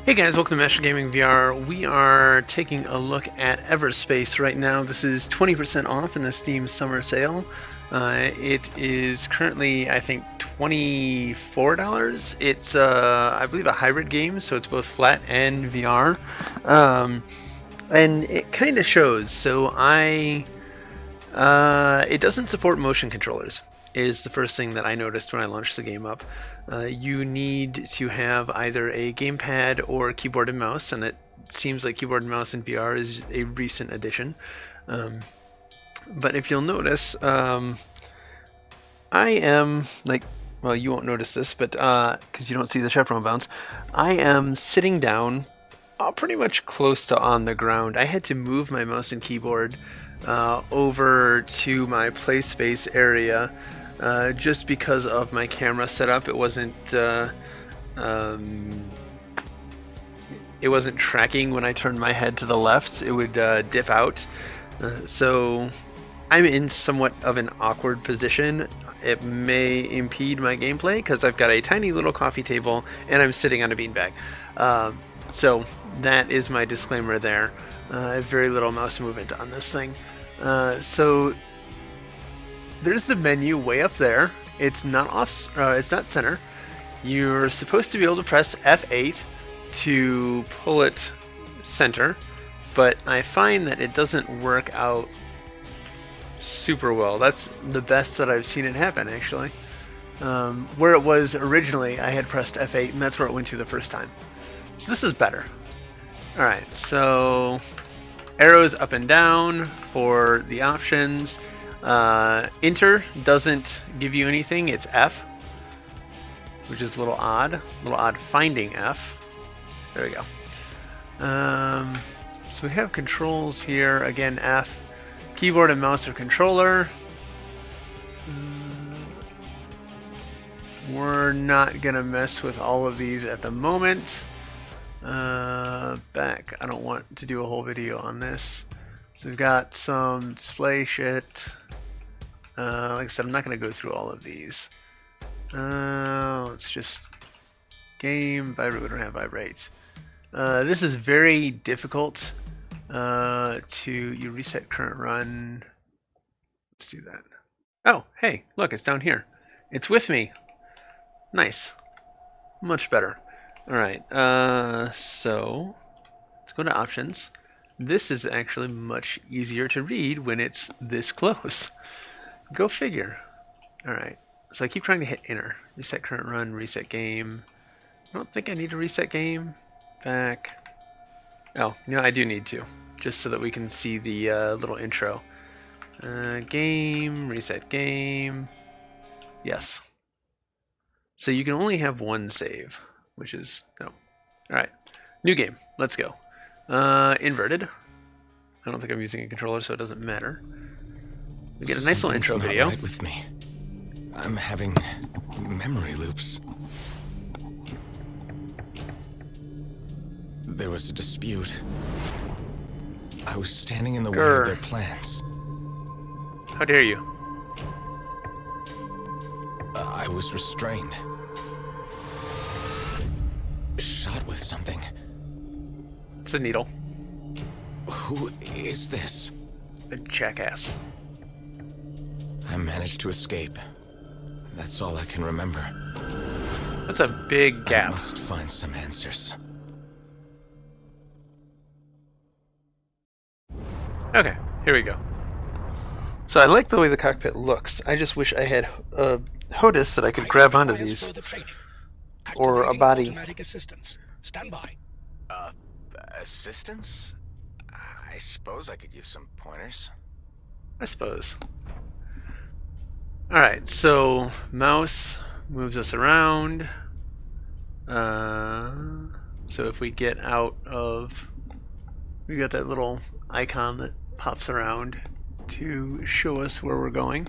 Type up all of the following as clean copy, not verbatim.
Hey guys, welcome to Master Gaming VR. We are taking a look at Everspace right now. This is 20% off in the Steam summer sale. It is currently, I think, $24. It's, I believe, a hybrid game, so it's both flat and VR. And it kind of shows. So it doesn't support motion controllers, is the first thing that I noticed when I launched the game up. You need to have either a gamepad or keyboard and mouse, and it seems like keyboard and mouse in VR is a recent addition. But if you'll notice, I am like, well, you won't notice this, but because you don't see the chaperone bounce, I am sitting down pretty much close to on the ground. I had to move my mouse and keyboard over to my play space area just because of my camera setup. It wasn't tracking when I turned my head to the left. It would dip out. So I'm in somewhat of an awkward position. It may impede my gameplay because I've got a tiny little coffee table and I'm sitting on a beanbag. So that is my disclaimer there. I have very little mouse movement on this thing. So there's the menu way up there. It's not off. It's not center. You're supposed to be able to press F8 to pull it center, but I find that it doesn't work out super well. That's the best that I've seen it happen, actually. Where it was originally, I had pressed F8, and that's where it went to the first time. So this is better. Alright, so arrows up and down for the options. Enter doesn't give you anything, it's F, which is a little odd finding F. There we go. So we have controls here, again F. Keyboard and mouse or controller. We're not gonna mess with all of these at the moment. Back, I don't want to do a whole video on this. So we've got some display shit. Like I said, I'm not going to go through all of these. Let's just game, vibrate, we don't have vibrate. This is very difficult you reset current run. Let's do that. Oh, hey, look, it's down here. It's with me. Nice. Much better. Alright, so let's go to options. This is actually much easier to read when it's this close. Go figure. Alright, so I keep trying to hit enter. Reset current run, reset game. I don't think I need to reset game. Back. Oh, no, I do need to. Just so that we can see the little intro. Game, reset game. Yes. So you can only have one save, which is no. Alright, new game. Let's go. Inverted. I don't think I'm using a controller, so it doesn't matter. We get a nice little intro video. Right with me. I'm having memory loops. There was a dispute. I was standing in the way of their plans. How dare you? I was restrained. Shot with something. It's a needle. Who is this? A jackass. I managed to escape. That's all I can remember. That's a big gap. I must find some answers. Okay, here we go. So I like the way the cockpit looks. I just wish I had a HOTAS that I could grab onto these. Or a body. Assistance. Stand by. Assistance? I suppose I could use some pointers. I suppose. Alright, so mouse moves us around. So if we get out of... We got that little icon that pops around to show us where we're going.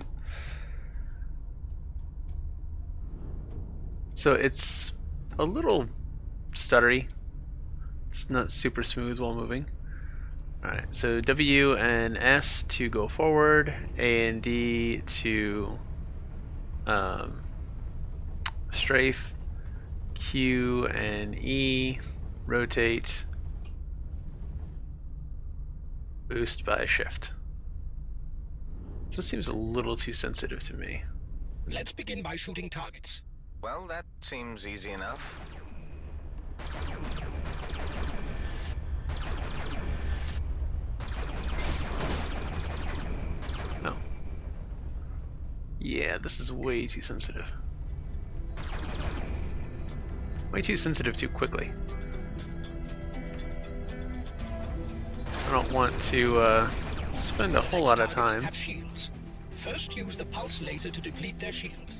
So it's a little stuttery. It's not super smooth while moving. Alright, so W and S to go forward, A and D to strafe, Q and E rotate, boost by shift. This seems a little too sensitive to me. Let's begin by shooting targets. Well, that seems easy enough. No. Yeah, this is way too sensitive. Way too sensitive too quickly. I don't want to spend a whole lot of time. Have shields. First, use the pulse laser to deplete their shields.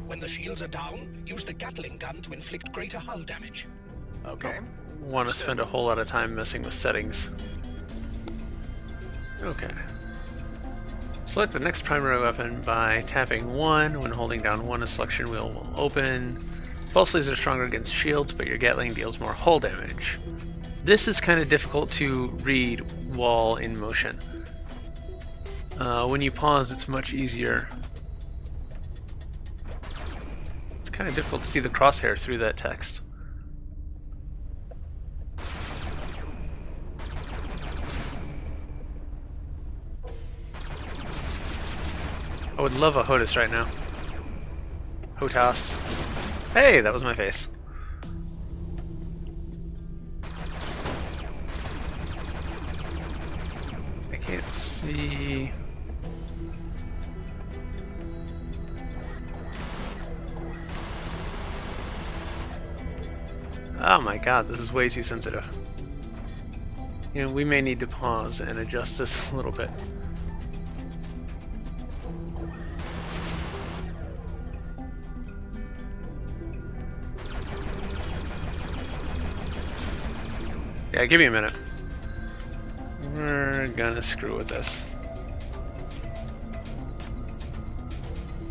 When the shields are down, use the Gatling gun to inflict greater hull damage. Okay. Want to spend a whole lot of time messing with settings. Okay. Select the next primary weapon by tapping 1. When holding down 1, a selection wheel will open. Pulse lasers are stronger against shields, but your Gatling deals more hull damage. This is kind of difficult to read while in motion. When you pause, it's much easier. It's kind of difficult to see the crosshair through that text. I would love a HOTAS right now. HOTAS. Hey, that was my face. I can't see. Oh my god, this is way too sensitive. You know, we may need to pause and adjust this a little bit. Yeah, give me a minute. We're gonna screw with this.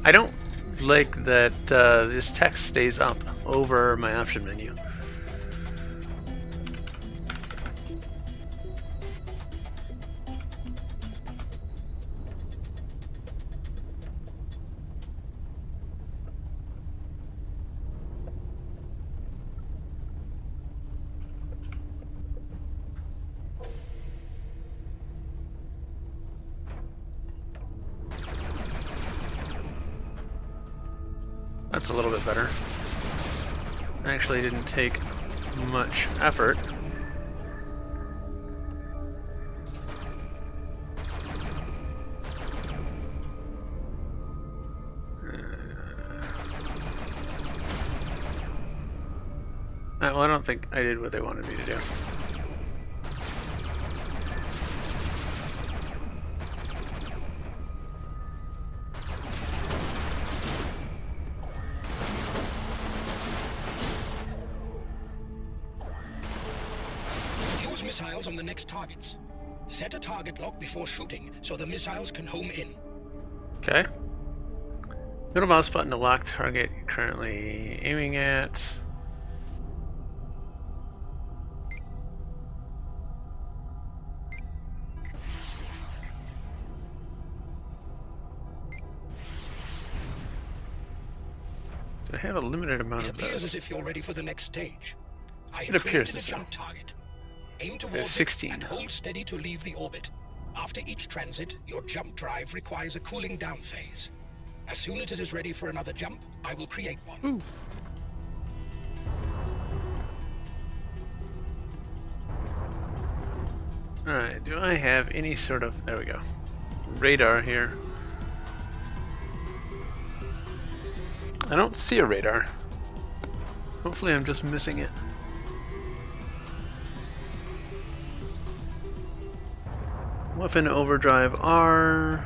I don't like that this text stays up over my option menu. That's a little bit better. Actually didn't take much effort. Well, I don't think I did what they wanted me to do. Missiles on the next targets. Set a target lock before shooting so the missiles can home in. Okay. Middle mouse button to lock target you're currently aiming at. Do I have a limited amount It of appears those? as if you're ready for the next stage. I It have appears created a as so. jump target. Aim towards 16. it and hold steady to leave the orbit. After each transit, your jump drive requires a cooling down phase. As soon as it is ready for another jump, I will create one. Ooh. Alright, do I have any sort of... There we go. Radar here. I don't see a radar. Hopefully I'm just missing it. Weapon overdrive R.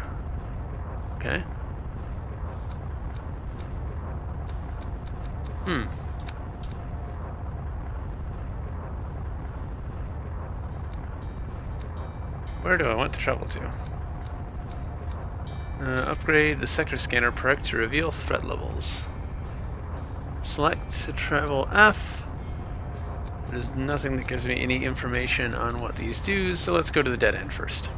Okay. Where do I want to travel to? Upgrade the sector scanner perk to reveal threat levels. Select to travel F. There's nothing that gives me any information on what these do, so let's go to the dead end first.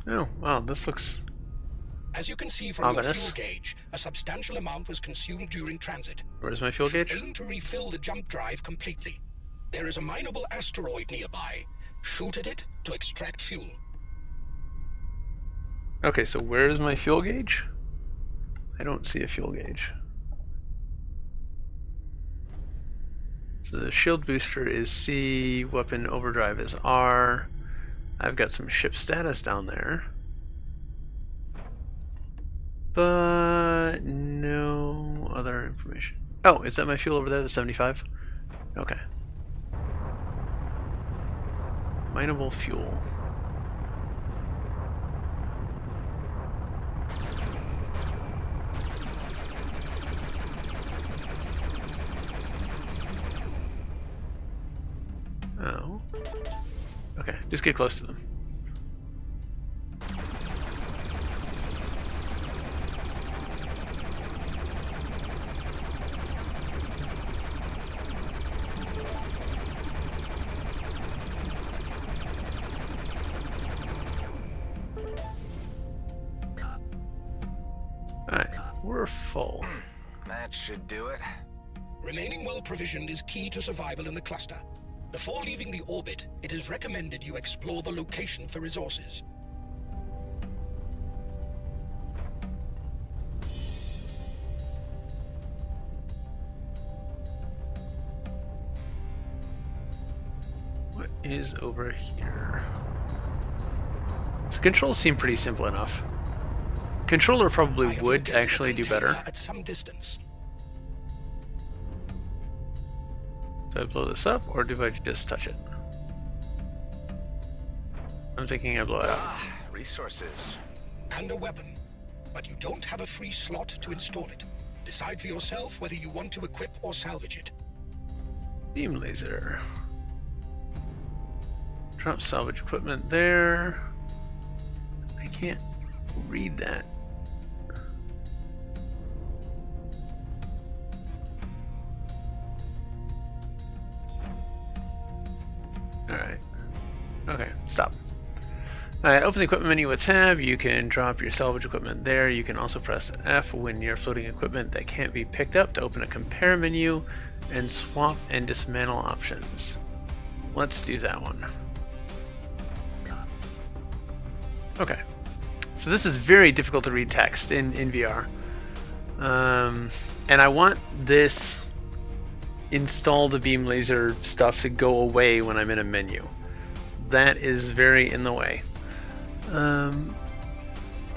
Oh, wow, this looks As you can see from your Ominous. fuel gauge, a substantial amount was consumed during transit. Where's my fuel gauge? Aim to refill the jump drive completely. There is a mineable asteroid nearby. Shoot at it to extract fuel. Okay, so where is my fuel gauge? I don't see a fuel gauge. So the shield booster is C, weapon overdrive is R. I've got some ship status down there. But no other information. Oh, is that my fuel over there, the 75? Okay. Mineable fuel. Oh. Okay, just get close to them. Alright, we're full. That should do it. Remaining well provisioned is key to survival in the cluster. Before leaving the orbit, it is recommended you explore the location for resources. What is over here? So controls seem pretty simple enough. Controller probably would actually do better. At some distance. Do I blow this up, or do I just touch it? I'm thinking I blow it up. Resources. And a weapon. But you don't have a free slot to install it. Decide for yourself whether you want to equip or salvage it. Beam laser. Drop salvage equipment there. I can't read that. Alright. Okay, stop. Alright, open the equipment menu with tab. You can drop your salvage equipment there. You can also press F when you're floating equipment that can't be picked up to open a compare menu and swap and dismantle options. Let's do that one. Okay. So this is very difficult to read text in VR. And I want this install the beam laser stuff to go away when I'm in a menu. That is very in the way.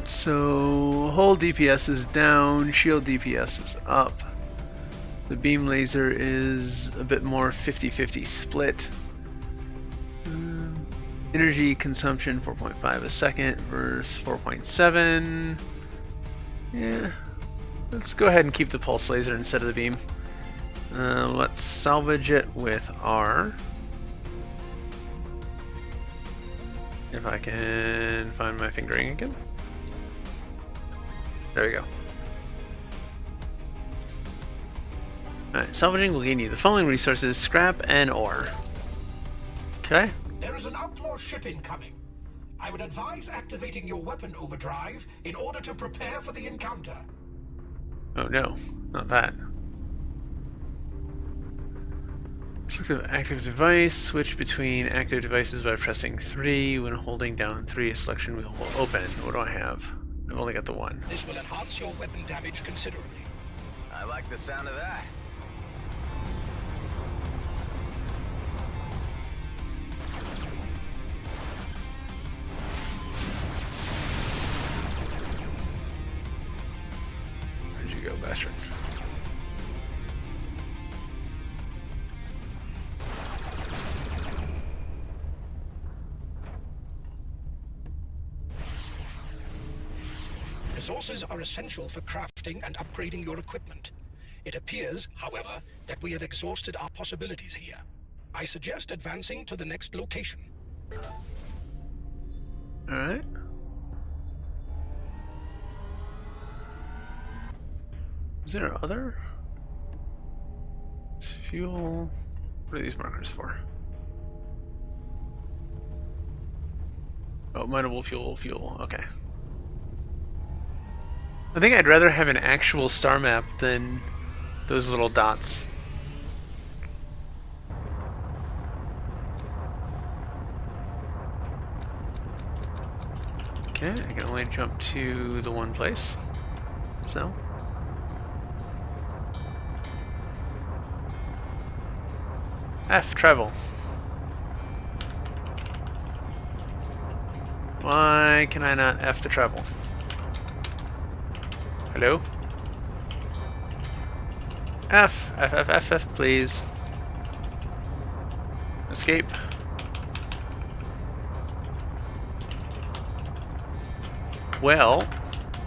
So hull DPS is down, shield DPS is up. The beam laser is a bit more 50-50 split. Energy consumption 4.5 a second versus 4.7. Yeah, let's go ahead and keep the pulse laser instead of the beam. Let's salvage it with R. If I can find my fingering again. There we go. Alright, salvaging will gain you the following resources: scrap and ore. Okay. There is an outlaw ship incoming. I would advise activating your weapon overdrive in order to prepare for the encounter. Oh no, not that. Select active device. Switch between active devices by pressing 3. When holding down 3, a selection wheel will open. What do I have? I've only got the one. This will enhance your weapon damage considerably. I like the sound of that. Where'd you go, bastard? Resources are essential for crafting and upgrading your equipment. It appears, however, that we have exhausted our possibilities here. I suggest advancing to the next location. Alright. Is there other? It's fuel. What are these markers for? Oh, mineable fuel, okay. I think I'd rather have an actual star map than those little dots. Okay, I can only jump to the one place. So. F, travel. Why can I not F the travel? Hello? F, F, F, F, F, please. Escape. Well,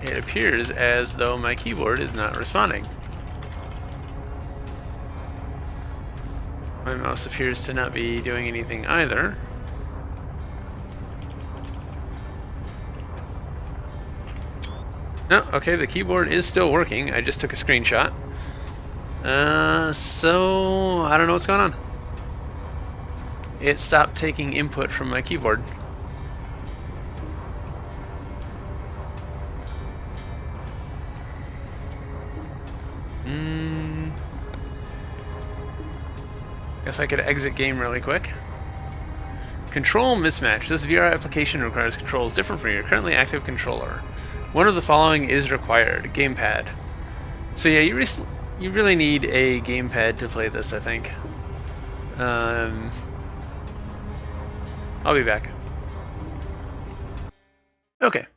it appears as though my keyboard is not responding. My mouse appears to not be doing anything either. No, okay, the keyboard is still working. I just took a screenshot. So I don't know what's going on. It stopped taking input from my keyboard. Guess I could exit game really quick. Control mismatch. This VR application requires controls different from your currently active controller. One of the following is required. Gamepad. So yeah, you really need a gamepad to play this, I think. I'll be back. Okay.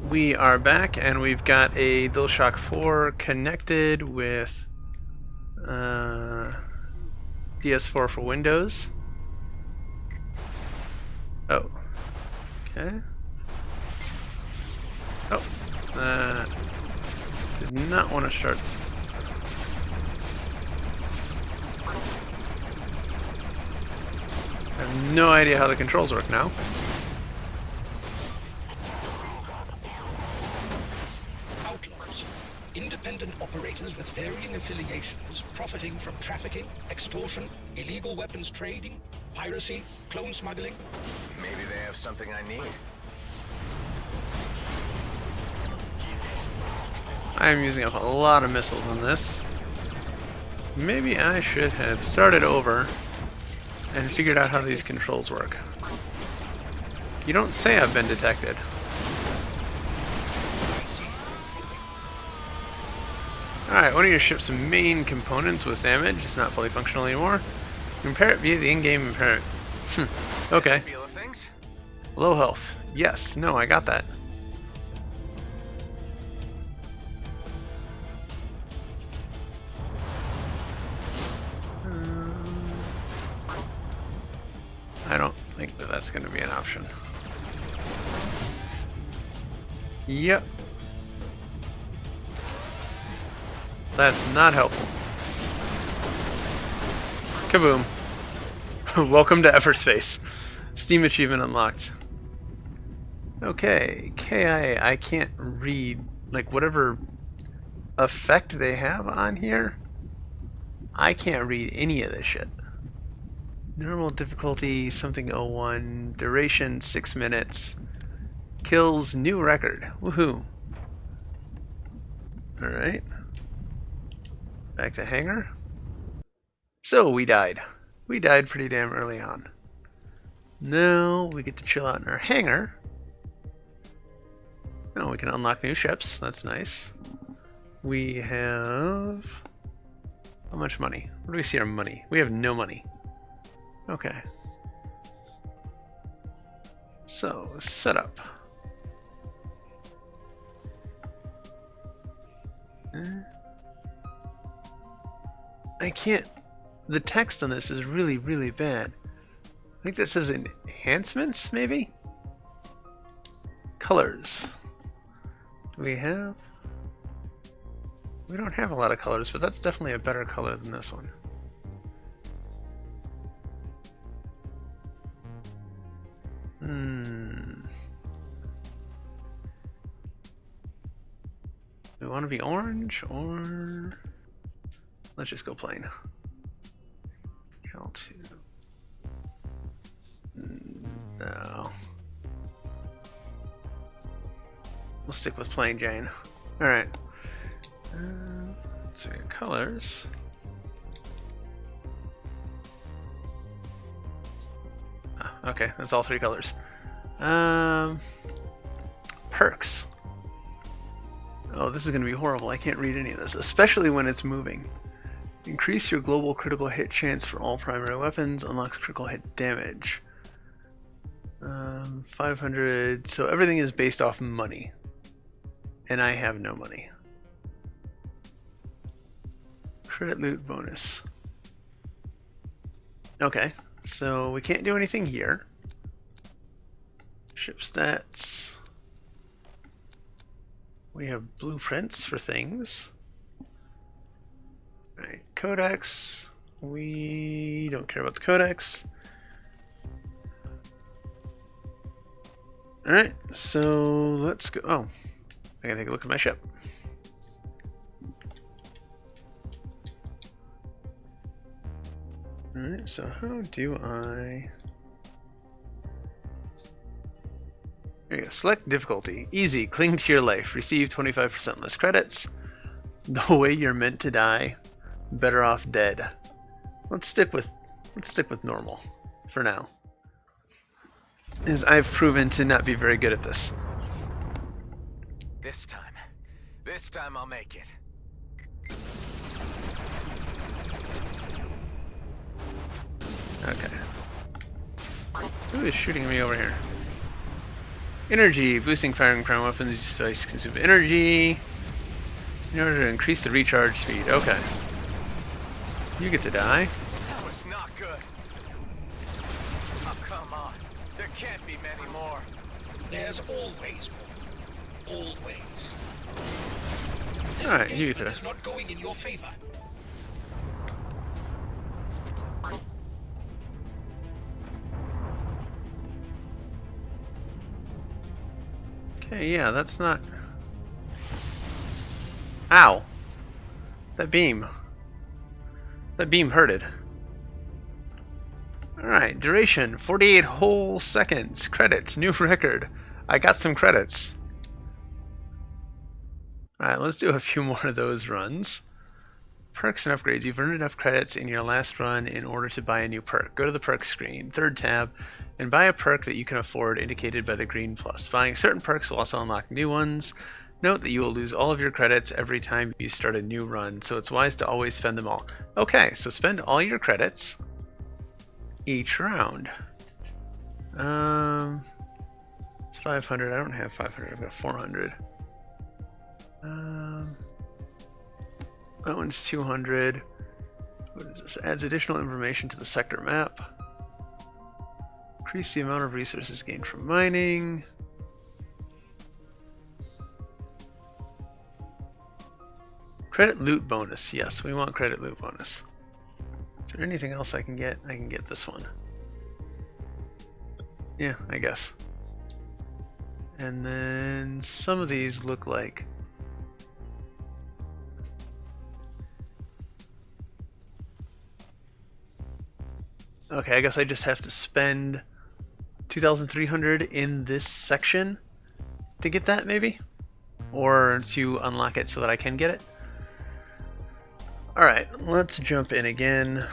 We are back, and we've got a DualShock 4 connected with PS4 for Windows. Oh. Okay. Oh. Did not want to start. I have no idea how the controls work now. Outlaws. Independent operators with varying affiliations, profiting from trafficking, extortion, illegal weapons trading, piracy, clone smuggling. Maybe they have something I need. I am using up a lot of missiles on this. Maybe I should have started over and figured out how these controls work. You don't say I've been detected. Alright, one of your ship's main components was damaged. It's not fully functional anymore. Repair it via the in-game repair. Okay. Low health. Yes. No, I got that. I don't think that that's going to be an option. Yep. That's not helpful. Kaboom. Welcome to Everspace. Steam achievement unlocked. Okay, KIA. I can't read, like, whatever effect they have on here. I can't read any of this shit. Normal difficulty, something 01. Duration, 6 minutes. Kills, new record. Woohoo. Alright. Back to Hangar. So, we died. We died pretty damn early on. Now, we get to chill out in our hangar. Oh, we can unlock new ships. That's nice. We have... how much money? Where do we see our money? We have no money. Okay. So, setup. I can't... the text on this is really, really bad. I think this says enhancements, maybe? Colors. Do we have... we don't have a lot of colors, but that's definitely a better color than this one. Do we want to be orange, or... let's just go plain. Cal2. No. We'll stick with plain Jane. Alright. So we got colors. Ah, okay, that's all 3 colors. Perks. Oh, this is going to be horrible. I can't read any of this, especially when it's moving. Increase your global critical hit chance for all primary weapons. Unlocks critical hit damage. 500. So everything is based off money. And I have no money. Credit loot bonus. Okay, so we can't do anything here. Ship stats. We have blueprints for things. Alright, codex. We don't care about the codex. Alright, so let's go. Oh, I gotta take a look at my ship. Alright, so how do I... There you go. Select difficulty. Easy. Cling to your life. Receive 25% less credits. The way you're meant to die. Better off dead. Let's stick with normal for now. As I've proven to not be very good at this. This time I'll make it. Okay. Who is shooting me over here? Energy. Boosting firing prime weapons device consume energy in order to increase the recharge speed. Okay. You get to die. That was not good. Oh, come on. There can't be many more. There's always more. Always. This Alright, you get engagement to... is not going in your favor. Okay, yeah, that's not... Ow! That beam hurted. Alright, duration, 48 whole seconds. Credits, new record. I got some credits. Alright, let's do a few more of those runs. Perks and upgrades. You've earned enough credits in your last run in order to buy a new perk. Go to the perk screen, 3rd tab, and buy a perk that you can afford, indicated by the green plus. Buying certain perks will also unlock new ones. Note that you will lose all of your credits every time you start a new run, so it's wise to always spend them all. Okay, so spend all your credits each round. It's 500. I don't have 500. I've got 400. That one's 200. What is this? Adds additional information to the sector map. Increase the amount of resources gained from mining. Credit loot bonus. Yes, we want credit loot bonus. Is there anything else I can get? I can get this one. Yeah, I guess. And then some of these look like... Okay, I guess I just have to spend 2,300 in this section to get that, maybe? Or to unlock it so that I can get it? Alright, let's jump in again.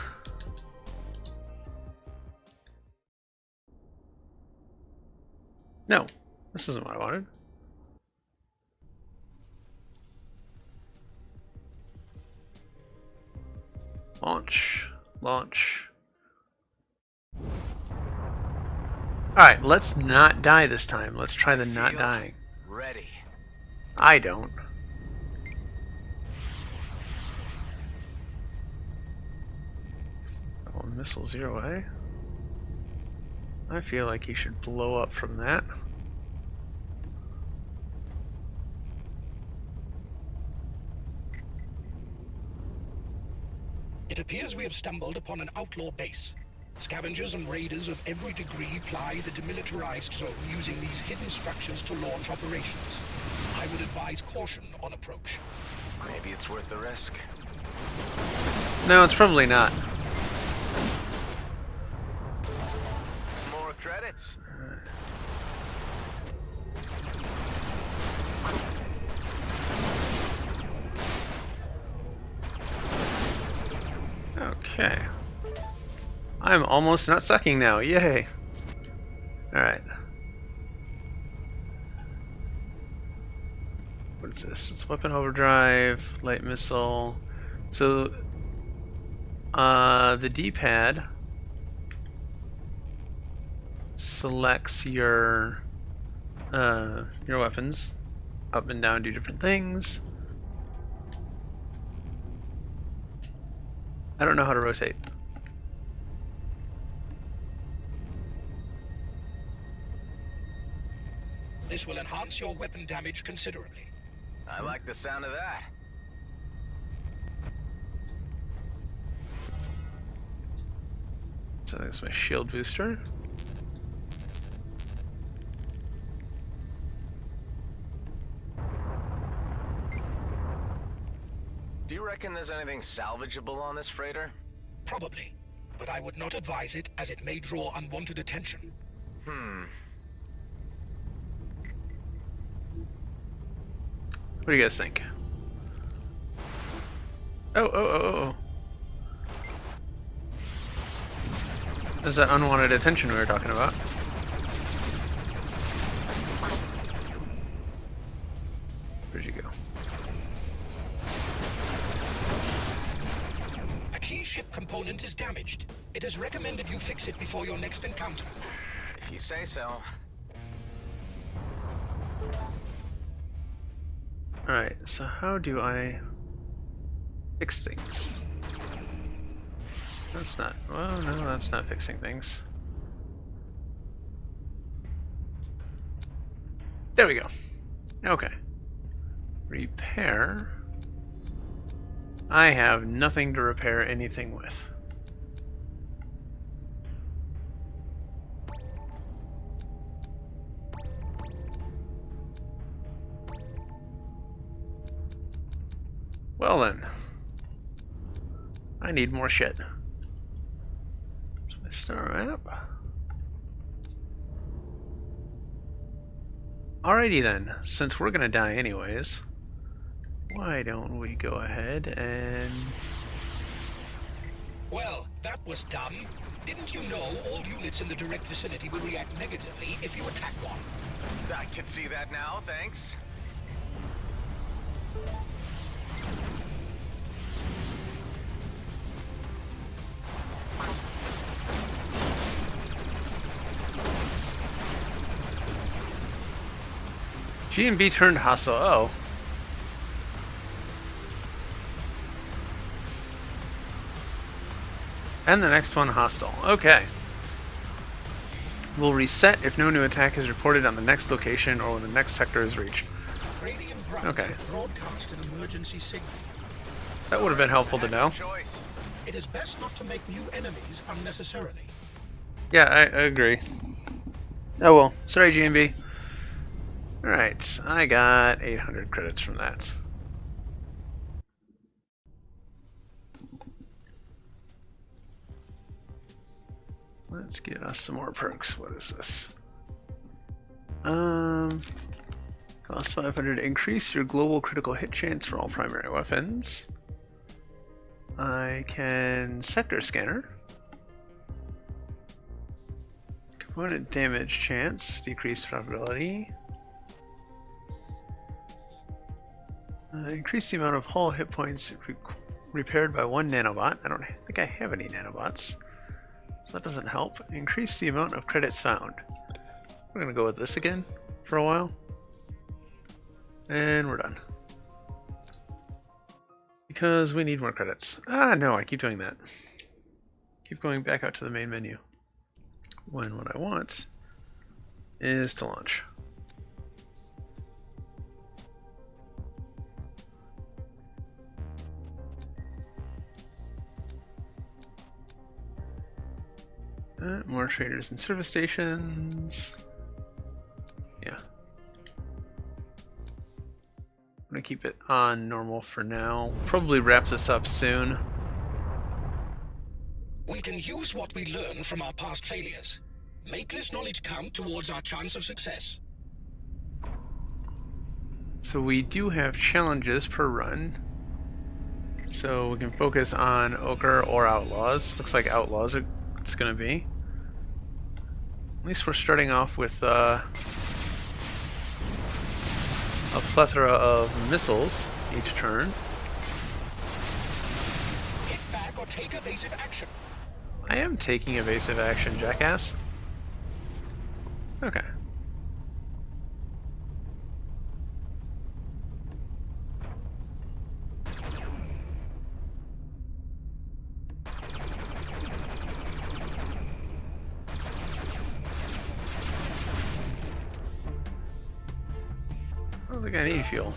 No, this isn't what I wanted. Launch. Launch. Alright, let's not die this time. Let's try the not dying. Ready. I don't. Oh, missile 0A. I feel like he should blow up from that. It appears we have stumbled upon an outlaw base. Scavengers and raiders of every degree ply the demilitarized zone using these hidden structures to launch operations. I would advise caution on approach. Maybe it's worth the risk. No, it's probably not. More credits. Okay. I'm almost not sucking now. Yay. Alright. What is this? It's weapon overdrive, light missile. So, the D-pad selects your weapons. Up and down do different things. I don't know how to rotate. This will enhance your weapon damage considerably. I like the sound of that. So that's my shield booster. Do you reckon there's anything salvageable on this freighter? Probably, but I would not advise it as it may draw unwanted attention. What do you guys think? Oh. There's that unwanted attention we were talking about. Where'd you go? A key ship component is damaged. It is recommended you fix it before your next encounter. If you say so. Alright, so how do I fix things? That's not, well, no, that's not fixing things. There we go. Okay. Repair. I have nothing to repair anything with. Well then, I need more shit. So my star map. Alrighty then, since we're gonna die anyways, why don't we go ahead and... Well, that was dumb. Didn't you know all units in the direct vicinity will react negatively if you attack one? I can see that now, thanks. G&B turned hostile. Oh. And the next one hostile. Okay. Will reset if no new attack is reported on the next location or when the next sector is reached. Okay. Broadcast an emergency signal. That would have been helpful to know. Choice. It is best not to make new enemies unnecessarily. Yeah, I agree. Oh well. Sorry, G&B. Alright, I got 800 credits from that. Let's get us some more perks. What is this? Cost 500. Increase your global critical hit chance for all primary weapons. I can sector scanner. Component damage chance, decreased probability. Increase the amount of hull hit points repaired by 1 nanobot. I don't think I have any nanobots, so that doesn't help. Increase the amount of credits found. We're gonna go with this again for a while, and we're done because we need more credits. Ah, no, I keep doing that. Keep going back out to the main menu when what I want is to launch. More traders and service stations. Yeah. I'm gonna keep it on normal for now. Probably wrap this up soon. We can use what we learn from our past failures. Make this knowledge count towards our chance of success. So we do have challenges per run. So we can focus on Ochre or Outlaws. Looks like Outlaws it's gonna be. At least we're starting off with a plethora of missiles each turn. Hit back or take evasive action. I am taking evasive action, jackass. Okay. I don't think I need fuel.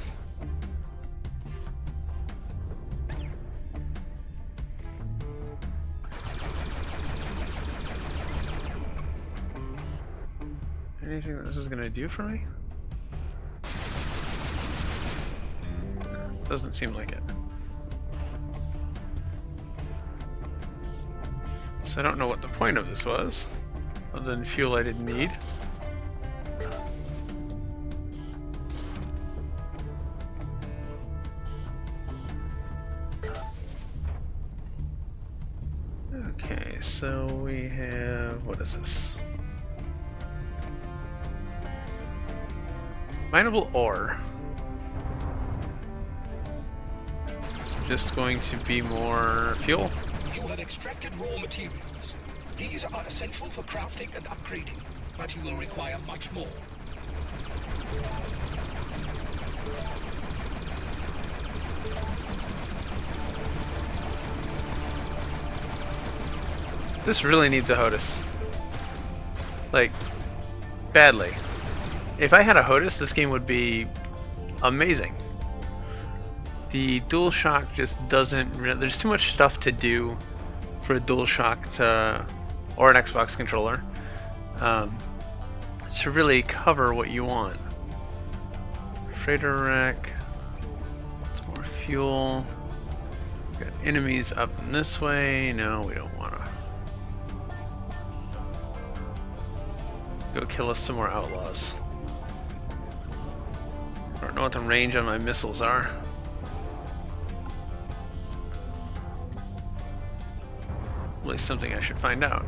Anything that this is gonna do for me? Doesn't seem like it. So I don't know what the point of this was, other than fuel I didn't need. Okay, so we have, what is this? Mineable ore. So just going to be more fuel. You have extracted raw materials. These are essential for crafting and upgrading, but you will require much more. This really needs a HOTAS. Like, badly. If I had a HOTAS, this game would be amazing. The DualShock just doesn't. There's too much stuff to do for a DualShock or an Xbox controller to really cover what you want. Freighter rack. Some more fuel. We've got enemies up in this way. No, we don't want to. Go kill us some more outlaws. I don't know what the range on my missiles are. At least something I should find out.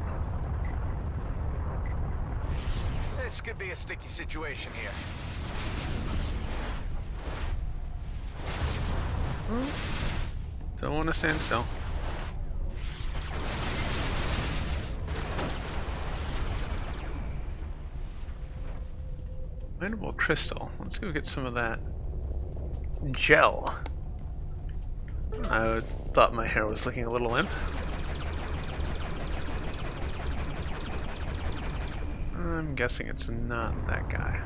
This could be a sticky situation here. Don't want to stand still. Mineable crystal. Let's go get some of that gel. I thought my hair was looking a little limp. I'm guessing it's not that guy.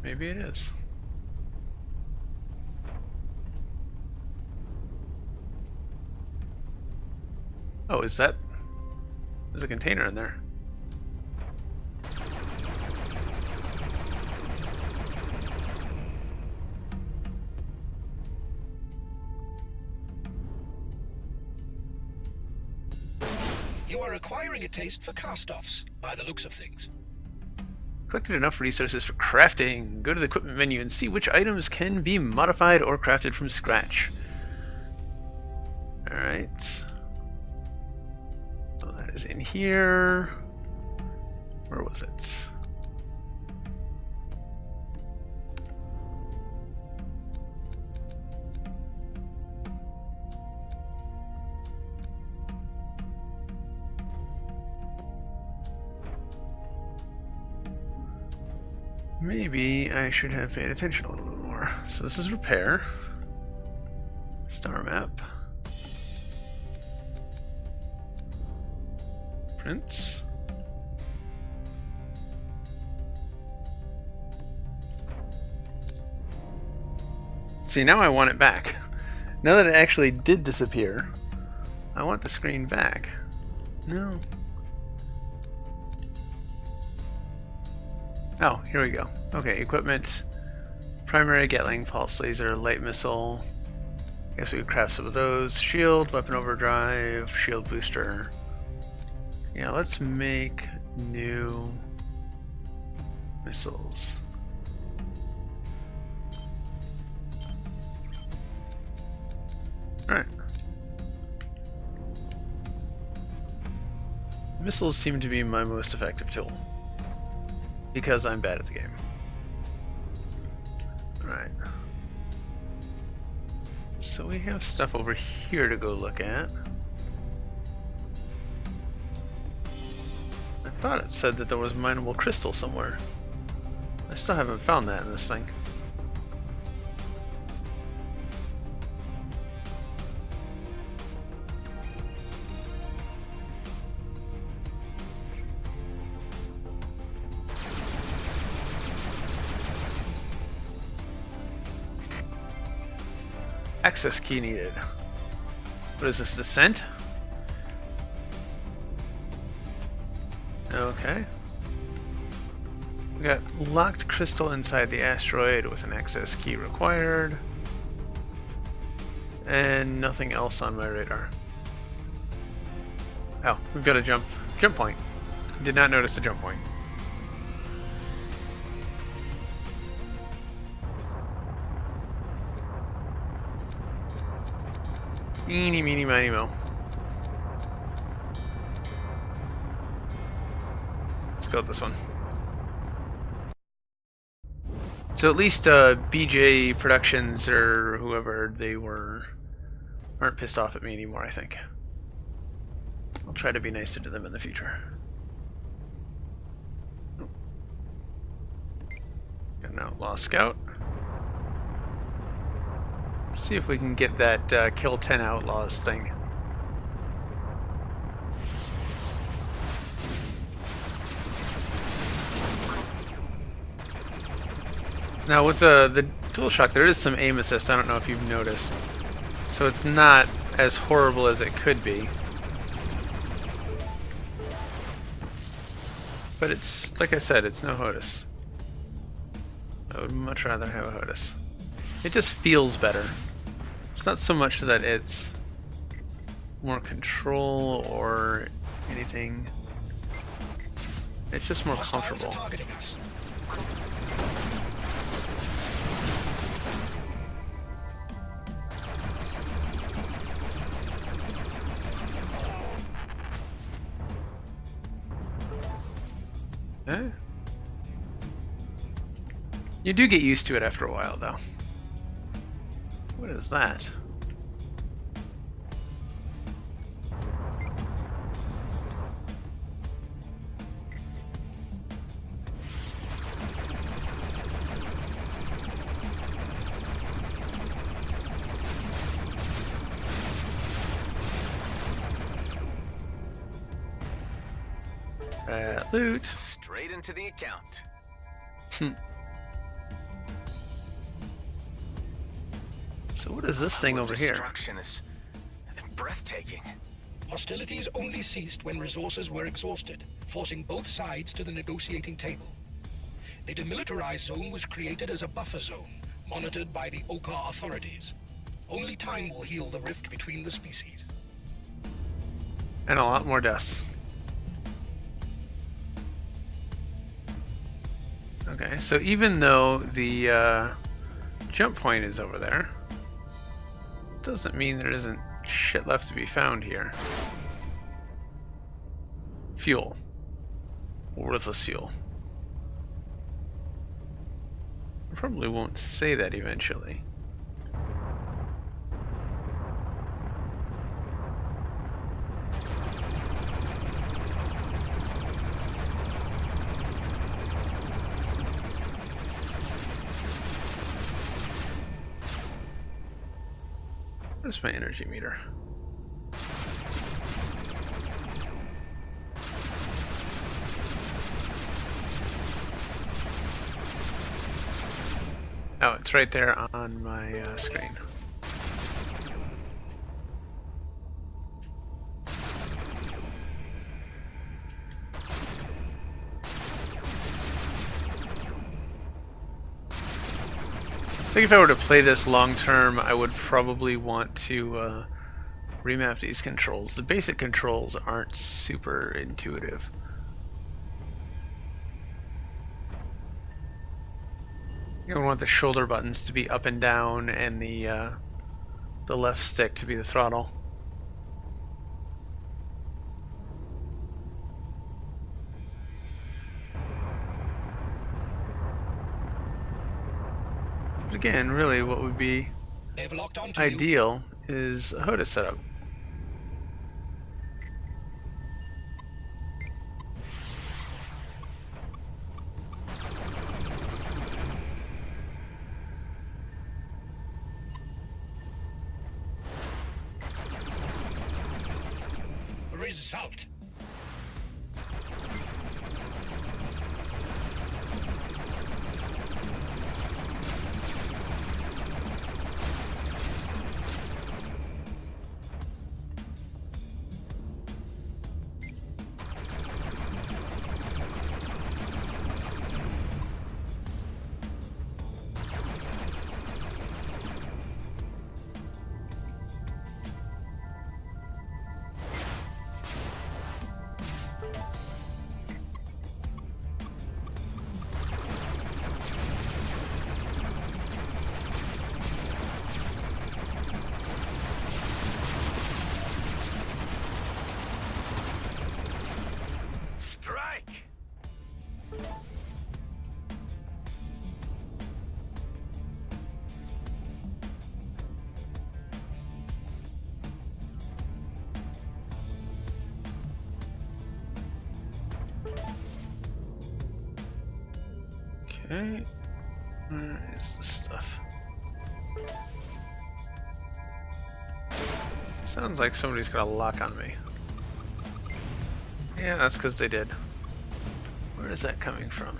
Maybe it is. Oh, is that? There's a container in there. You are acquiring a taste for cast-offs, by the looks of things. Collected enough resources for crafting. Go to the equipment menu and see which items can be modified or crafted from scratch. Alright. So that is in here. Where was it? Maybe I should have paid attention a little bit more. So this is repair. Star map. Prints. See, now I want it back. Now that it actually did disappear, I want the screen back. No. Oh, here we go. Okay, equipment. Primary Gatling, pulse laser, light missile. I guess we could craft some of those. Shield, weapon overdrive, shield booster. Yeah, let's make new missiles. Alright. Missiles seem to be my most effective tool. Because I'm bad at the game. Alright. So we have stuff over here to go look at. I thought it said that there was mineable crystal somewhere. I still haven't found that in this thing. Access key needed. What is this, descent? Okay. We got locked crystal inside the asteroid with an access key required. And nothing else on my radar. Oh, we've got a jump point. Did not notice the jump point. Eeny, meeny, miny, mo. Let's go with this one. So at least BJ Productions or whoever they were aren't pissed off at me anymore, I think. I'll try to be nicer to them in the future. Got an outlaw scout. See if we can get that kill 10 outlaws thing. Now with the DualShock there is some aim assist, I don't know if you've noticed. So it's not as horrible as it could be. But it's, like I said, it's no HOTAS. I would much rather have a HOTAS. It just feels better. It's not so much that it's more control or anything. It's just more comfortable. Okay. You do get used to it after a while, though. What is that? Loot. Straight into the account. So what is this thing over here? Destruction is breathtaking. Hostilities only ceased when resources were exhausted, forcing both sides to the negotiating table. The demilitarized zone was created as a buffer zone, monitored by the Oka authorities. Only time will heal the rift between the species. And a lot more deaths. Okay, so even though the jump point is over there, doesn't mean there isn't shit left to be found here. Fuel. Worthless fuel. I probably won't say that eventually. Where's my energy meter? Oh, it's right there on my screen. I think if I were to play this long term, I would probably want to remap these controls. The basic controls aren't super intuitive. You don't want the shoulder buttons to be up and down and the the left stick to be the throttle. But again, really what would be They've locked onto you. ideal is a HOTAS setup. Result. Strike! Okay, where is this stuff? Sounds like somebody's got a lock on me. Yeah, that's because they did. Where is that coming from?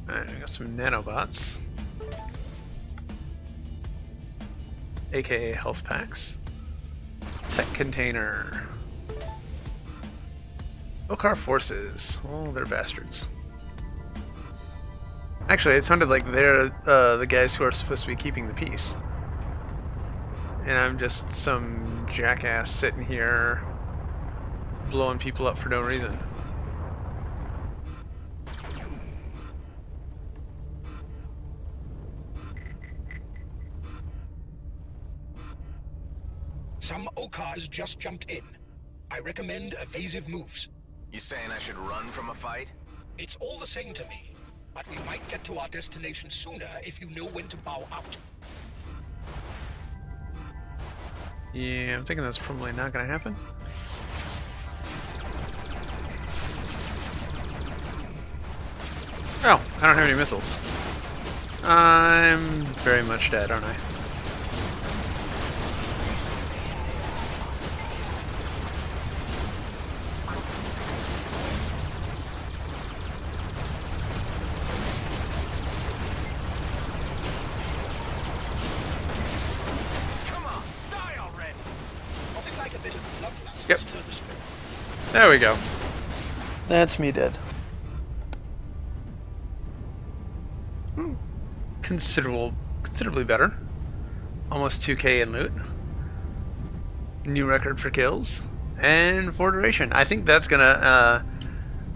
Alright, we got some nanobots. AKA health packs. Tech container. Okar forces. Oh, they're bastards. Actually, it sounded like they're the guys who are supposed to be keeping the peace. And I'm just some jackass sitting here blowing people up for no reason. Some Okars just jumped in. I recommend evasive moves. You saying I should run from a fight? It's all the same to me, but we might get to our destination sooner if you know when to bow out. Yeah, I'm thinking that's probably not gonna happen. Oh, I don't have any missiles. I'm very much dead, aren't I? Come on, die already! Nothing like a bit of bloodlust Yep. to stir the spirit. There we go. That's me dead. Considerably better. Almost 2k in loot. New record for kills. And for duration. I think that's gonna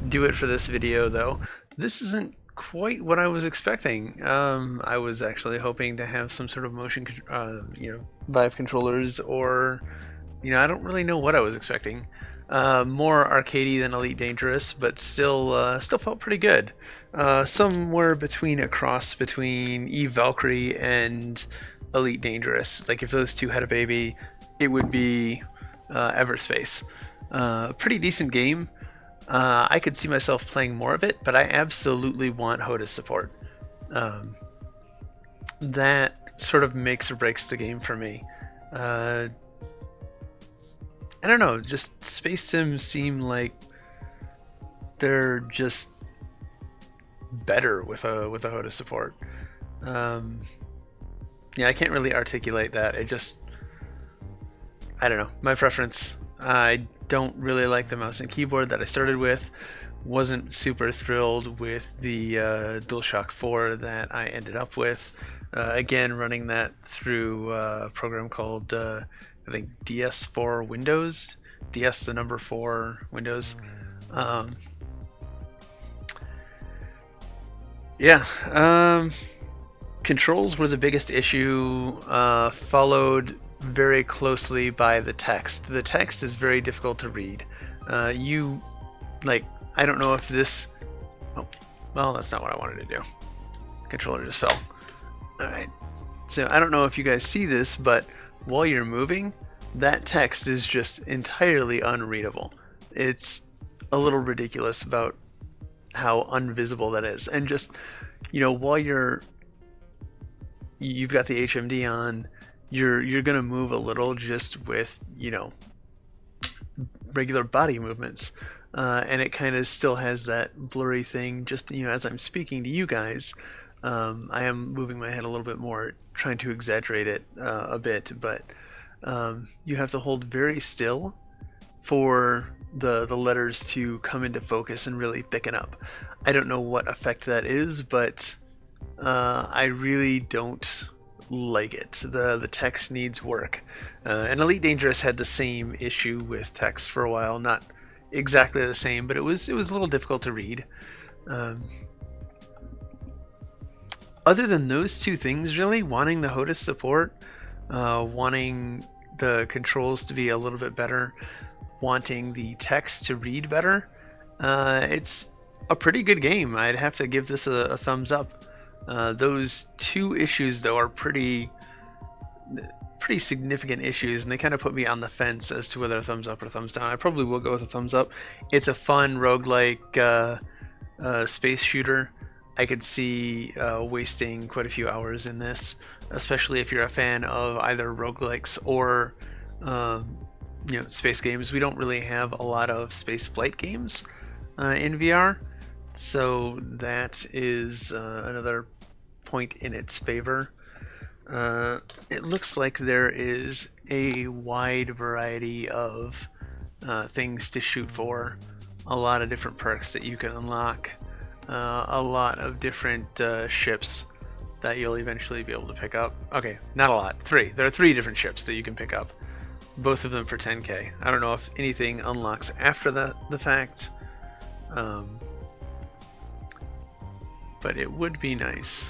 do it for this video though. This isn't quite what I was expecting. I was actually hoping to have some sort of motion, Vive controllers, or, I don't really know what I was expecting. More arcadey than Elite Dangerous, but still felt pretty good. Somewhere between a cross between Eve Valkyrie and Elite Dangerous. Like if those two had a baby, it would be Everspace. Pretty decent game. I could see myself playing more of it, but I absolutely want HOTAS support. That sort of makes or breaks the game for me. I don't know, just space sims seem like they're just better with a HOTAS support. Yeah, I can't really articulate that. I don't know, my preference. I don't really like the mouse and keyboard that I started with. Wasn't super thrilled with the DualShock 4 that I ended up with. Again, running that through a program called I think DS4 Windows DS the number 4 Windows. Yeah, controls were the biggest issue, followed very closely by the text. The text is very difficult to read. I don't know if this... Oh, well, that's not what I wanted to do. Controller just fell. Alright, so I don't know if you guys see this, but while you're moving, that text is just entirely unreadable. It's a little ridiculous about how unvisible that is. And just, while you've got the HMD on, you're gonna move a little just with, regular body movements. And it kind of still has that blurry thing. Just, as I'm speaking to you guys, I am moving my head a little bit more, trying to exaggerate it a bit, but you have to hold very still for the letters to come into focus and really thicken up. I don't know what effect that is, but I really don't like it. The text needs work. And Elite Dangerous had the same issue with text for a while. Not exactly the same, but it was a little difficult to read. Other than those two things, really, wanting the HOTAS support, wanting the controls to be a little bit better, wanting the text to read better, it's a pretty good game. I'd have to give this a thumbs up. Those two issues, though, are pretty significant issues, and they kind of put me on the fence as to whether a thumbs up or a thumbs down. I probably will go with a thumbs up. It's a fun roguelike space shooter. I could see wasting quite a few hours in this, especially if you're a fan of either roguelikes or space games. We don't really have a lot of space flight games in VR, so that is another point in its favor. It looks like there is a wide variety of things to shoot for, a lot of different perks that you can unlock, a lot of different ships that you'll eventually be able to pick up. Okay, not a lot. 3. There are 3 different ships that you can pick up, both of them for 10k. I don't know if anything unlocks after the fact, but it would be nice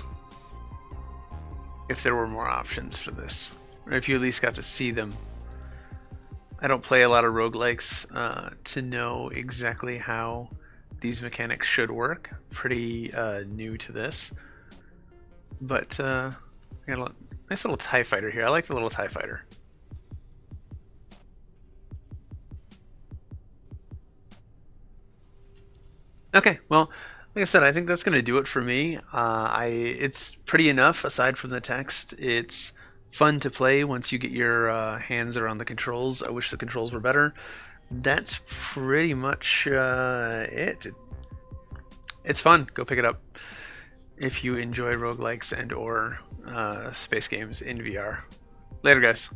if there were more options for this, or if you at least got to see them. I don't play a lot of roguelikes to know exactly how these mechanics should work. Pretty new to this, but I got a nice little TIE fighter here. I like the little TIE fighter. Okay, well, like I said, I think that's going to do it for me. It's pretty enough aside from the text. It's fun to play once you get your hands around the controls. I wish the controls were better. That's pretty much it. It's fun. Go pick it up if you enjoy roguelikes and or space games in VR. Later, guys.